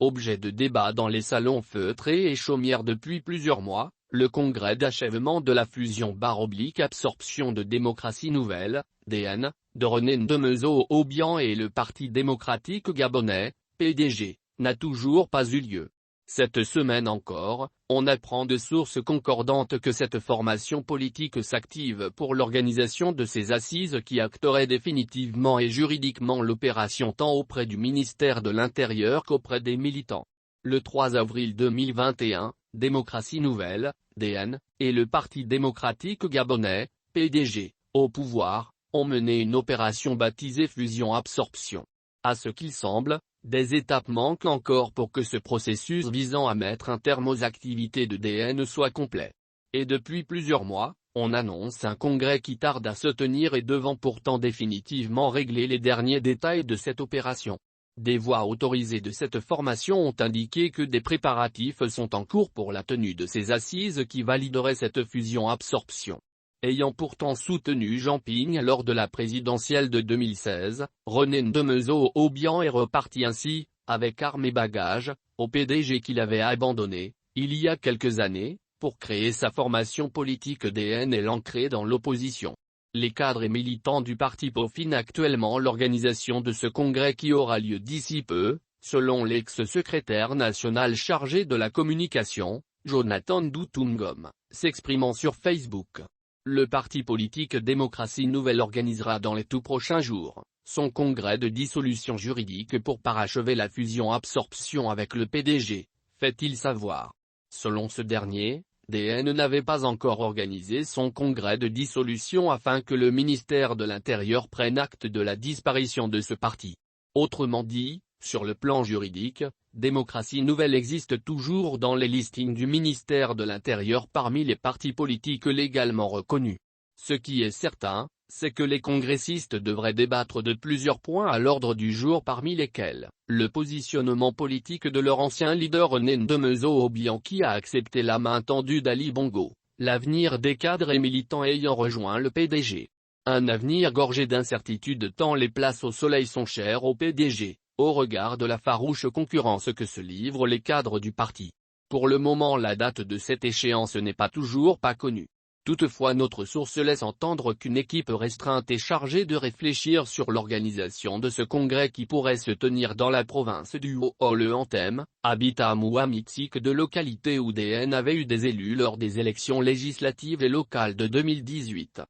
Objet de débat dans les salons feutrés et chaumières depuis plusieurs mois, le congrès d'achèvement de la fusion /absorption de Démocratie Nouvelle, DN, de René Ndemezo-Obiang et le Parti démocratique gabonais, PDG, n'a toujours pas eu lieu. Cette semaine encore, on apprend de sources concordantes que cette formation politique s'active pour l'organisation de ces assises qui acteraient définitivement et juridiquement l'opération tant auprès du ministère de l'Intérieur qu'auprès des militants. Le 3 avril 2021, Démocratie Nouvelle, DN, et le Parti démocratique gabonais, PDG, au pouvoir, ont mené une opération baptisée fusion-absorption. À ce qu'il semble, des étapes manquent encore pour que ce processus visant à mettre un terme aux activités de DN soit complet. Et depuis plusieurs mois, on annonce un congrès qui tarde à se tenir et devant pourtant définitivement régler les derniers détails de cette opération. Des voix autorisées de cette formation ont indiqué que des préparatifs sont en cours pour la tenue de ces assises qui valideraient cette fusion-absorption. Ayant pourtant soutenu Jean Ping lors de la présidentielle de 2016, René Ndemezo-Obiang est reparti ainsi, avec armes et bagages, au PDG qu'il avait abandonné, il y a quelques années, pour créer sa formation politique DN et l'ancrer dans l'opposition. Les cadres et militants du parti peaufinent actuellement l'organisation de ce congrès qui aura lieu d'ici peu, selon l'ex-secrétaire national chargé de la communication, Jonathan Doutoum, s'exprimant sur Facebook. Le parti politique Démocratie Nouvelle organisera dans les tout prochains jours, son congrès de dissolution juridique pour parachever la fusion-absorption avec le PDG, fait-il savoir. Selon ce dernier, DN n'avait pas encore organisé son congrès de dissolution afin que le ministère de l'Intérieur prenne acte de la disparition de ce parti. Autrement dit, sur le plan juridique, Démocratie Nouvelle existe toujours dans les listings du ministère de l'Intérieur parmi les partis politiques légalement reconnus. Ce qui est certain, c'est que les congressistes devraient débattre de plusieurs points à l'ordre du jour parmi lesquels, le positionnement politique de leur ancien leader René Ndemezo-Obiang qui a accepté la main tendue d'Ali Bongo, l'avenir des cadres et militants ayant rejoint le PDG. Un avenir gorgé d'incertitudes tant les places au soleil sont chères au PDG, au regard de la farouche concurrence que se livrent les cadres du parti. Pour le moment la date de cette échéance n'est pas connue. Toutefois notre source laisse entendre qu'une équipe restreinte est chargée de réfléchir sur l'organisation de ce congrès qui pourrait se tenir dans la province du Haut-Oleantem, habitat mouamitique de localité où DN avait eu des élus lors des élections législatives et locales de 2018.